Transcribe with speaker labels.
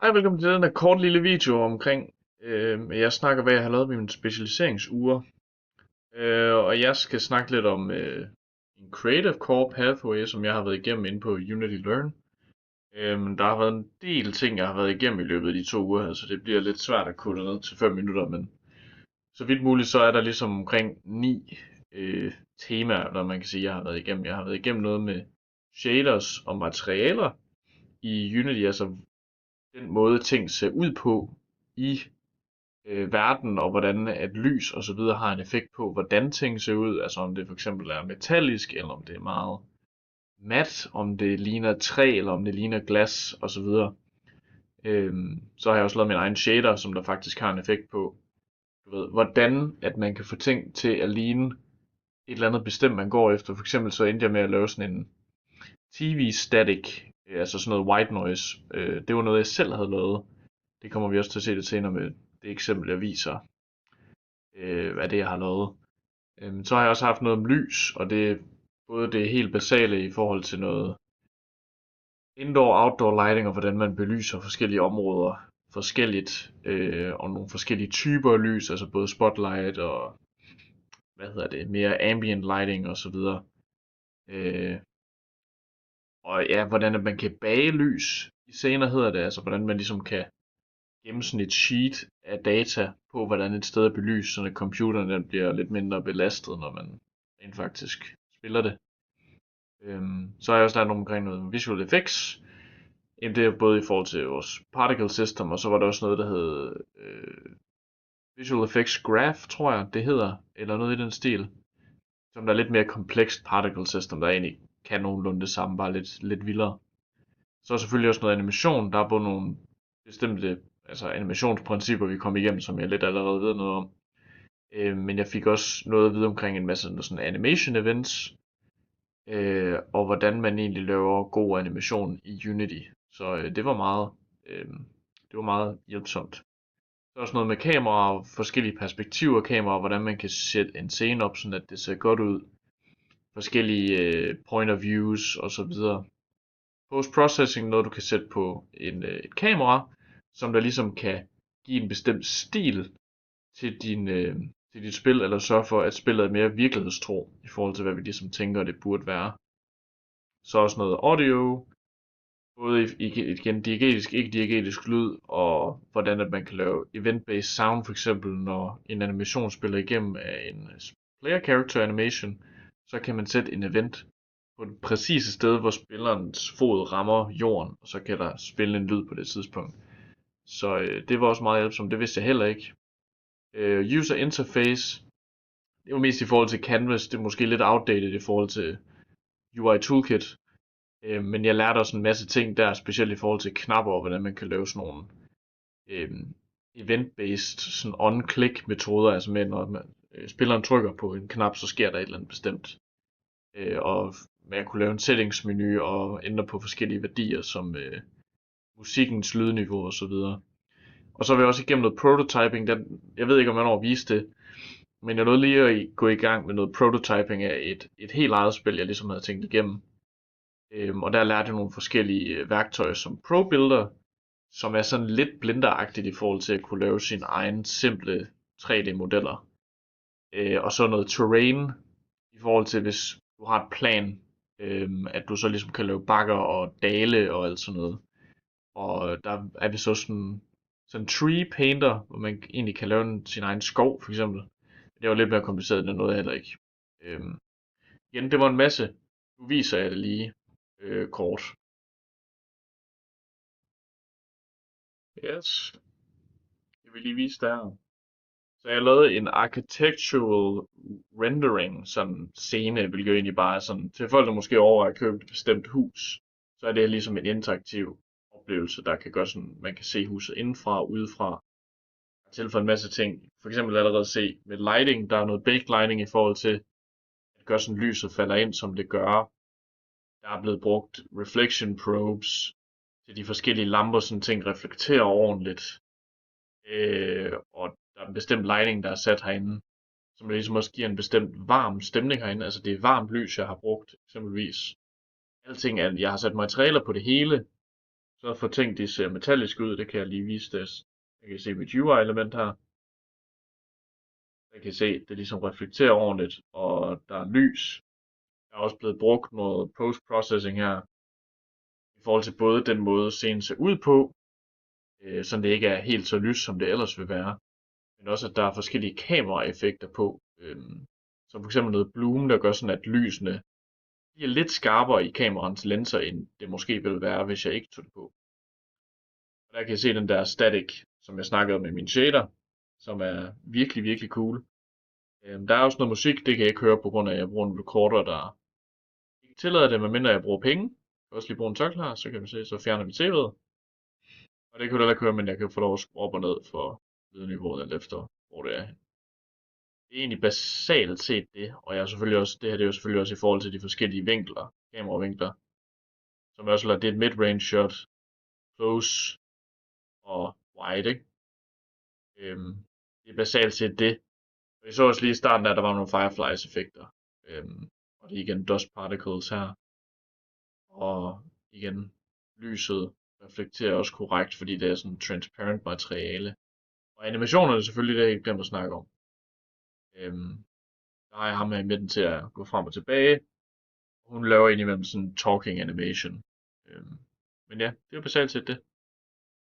Speaker 1: Hej, velkommen til den her kort lille video omkring, jeg snakker, hvad jeg har lavet med mine specialiseringsuger. Og jeg skal snakke lidt om en Creative Core Pathway, som jeg har været igennem inde på Unity Learn. Der har været en del ting, jeg har været igennem i løbet af de 2 uger her, så det bliver lidt svært at kunne ned til 5 minutter, men så vidt muligt, så er der ligesom omkring 9 temaer, der man kan sige, jeg har været igennem. Jeg har været igennem noget med shaders og materialer i Unity, altså den måde ting ser ud på i verden, og hvordan at lys og så videre har en effekt på, hvordan ting ser ud. Altså om det for eksempel er metallisk, eller om det er meget mat, om det ligner træ, eller om det ligner glas og så videre. Så har jeg også lavet min egen shader, som der faktisk har en effekt på, du ved, hvordan at man kan få ting til at ligne et eller andet bestemt, man går efter. For eksempel så endte jeg med at lave sådan en TV static, altså sådan noget white noise. Det var noget, jeg selv havde lavet. Det kommer vi også til at se det senere med det eksempel, jeg viser, hvad det jeg har lavet. Så har jeg også haft noget om lys, og det er både det helt basale i forhold til noget indoor-outdoor lighting, og hvordan man belyser forskellige områder forskelligt, og nogle forskellige typer af lys, altså både spotlight og mere ambient lighting og så videre. Og ja, hvordan at man kan bage lys i scener hedder det, altså hvordan man ligesom kan gemme sådan et sheet af data på, hvordan et sted er belyst, så computeren den bliver lidt mindre belastet, når man rent faktisk spiller det. Så har jeg også lært omkring noget visual effects. Det er både i forhold til vores particle system, og så var der også noget, der hed visual effects graph, tror jeg det hedder, eller noget i den stil, som der er lidt mere komplekst particle system, der egentlig kan nogenlunde det samme, bare lidt vildere. Så er selvfølgelig også noget animation. Der er både nogle bestemte animationsprincipper, vi kom igennem, som jeg lidt allerede ved noget om. Men jeg fik også noget at vide omkring en masse sådan animation events, og hvordan man egentlig laver god animation i Unity. Så det var meget hjælpsomt. Så er også noget med kameraer, forskellige perspektiver kameraer, hvordan man kan sætte en scene op, sådan at det ser godt ud. Forskellige point of views og så videre. Post-processing, noget du kan sætte på et kamera, som der ligesom kan give en bestemt stil til dit spil, eller sørge for, at spillet er mere virkelighedstro, i forhold til hvad vi ligesom tænker, det burde være. Så også noget audio, både igen diegetisk, ikke diegetisk lyd, og hvordan at man kan lave event-based sound, for eksempel når en animation spiller igennem af en player character animation, så kan man sætte en event på det præcise sted, hvor spillerens fod rammer jorden, og så kan der spille en lyd på det tidspunkt. Så det var også meget hjælpsomt, det vidste jeg heller ikke. User interface, det var mest i forhold til Canvas, det er måske lidt outdated i forhold til UI Toolkit, men jeg lærte også en masse ting der, specielt i forhold til knapper, og hvordan man kan lave sådan nogle event-based sådan on-click metoder, altså med når spilleren trykker på en knap, så sker der et eller andet bestemt. Og man kunne lave en settingsmenu og ændre på forskellige værdier, som musikkens lydniveau og så videre. Og så vil jeg også igennem noget prototyping. Jeg ved ikke, om jeg når at vise det, men jeg nåede lige at gå i gang med noget prototyping af et helt eget spil, jeg ligesom havde tænkt igennem. Og der lærte jeg nogle forskellige værktøjer som ProBuilder, som er sådan lidt blenderagtigt i forhold til at kunne lave sine egne simple 3D-modeller. Og så noget terrain i forhold til, hvis du har et plan, at du så ligesom kan lave bakker og dale og alt sådan noget. Og der er vi så sådan tree painter, hvor man egentlig kan lave sin egen skov for eksempel. Det var lidt mere kompliceret, end noget jeg heller ikke. Igen, det var en masse. Nu viser jeg det lige kort. Yes. Jeg vil lige vise det her. Så jeg lavede en architectural rendering, sådan scene, hvilket egentlig bare er sådan, til folk der måske overvejer at købe et bestemt hus, så er det ligesom en interaktiv oplevelse, der kan gøre sådan, man kan se huset indenfra og udefra. Tilføje en masse ting. For eksempel allerede se med lighting, der er noget baked lighting i forhold til at gøre sådan lyset falder ind, som det gør. Der er blevet brugt reflection probes til de forskellige lamper, sådan ting reflekterer ordentligt. Og der er en bestemt lighting, der er sat herinde, som ligesom også giver en bestemt varm stemning herinde. Altså det er varmt lys, jeg har brugt eksempelvis. Alting er, jeg har sat materialer på det hele, Så for ting, de ser metallisk ud, det kan jeg lige vise det. Jeg kan se mit UI-element her. Jeg kan se, det ligesom reflekterer ordentligt, og der er lys. Der er også blevet brugt noget post-processing her, i forhold til både den måde scenen ser ud på, så det ikke er helt så lys, som det ellers vil være, men også at der er forskellige kameraeffekter på, som for eksempel noget bloom, der gør sådan, at lysene bliver lidt skarpere i kameraens linser, end det måske ville være, hvis jeg ikke tog det på. Og der kan jeg se den der static, som jeg snakkede om med min shader, som er virkelig, virkelig cool. Der er også noget musik, det kan jeg ikke høre på grund af, at jeg bruger en recorder, der ikke tillader det, medmindre jeg bruger penge. Jeg kan også lige bruge en tørklar, her, så kan vi se, så fjerner vi tv'et. Og det kan du heller ikke høre, men jeg kan få lov at skrue op og ned for lydniveauet alt efter, hvor det er. Det er egentlig basalt set det, og jeg er selvfølgelig også, det her det er jo selvfølgelig også i forhold til de forskellige vinkler, kameravinkler, som også er det er et mid-range shot, close og wide, ikke? Det er basalt set det. Og jeg så også lige i starten, at der var nogle fireflies effekter. Og det er igen dust particles her. Og igen, lyset reflekterer også korrekt, fordi det er sådan transparent materiale. Og animationerne selvfølgelig, det er ikke glemt at snakke om. Der har jeg ham her i midten til at gå frem og tilbage. Hun laver indimellem sådan en talking animation. Men ja, det er jo basalt set det.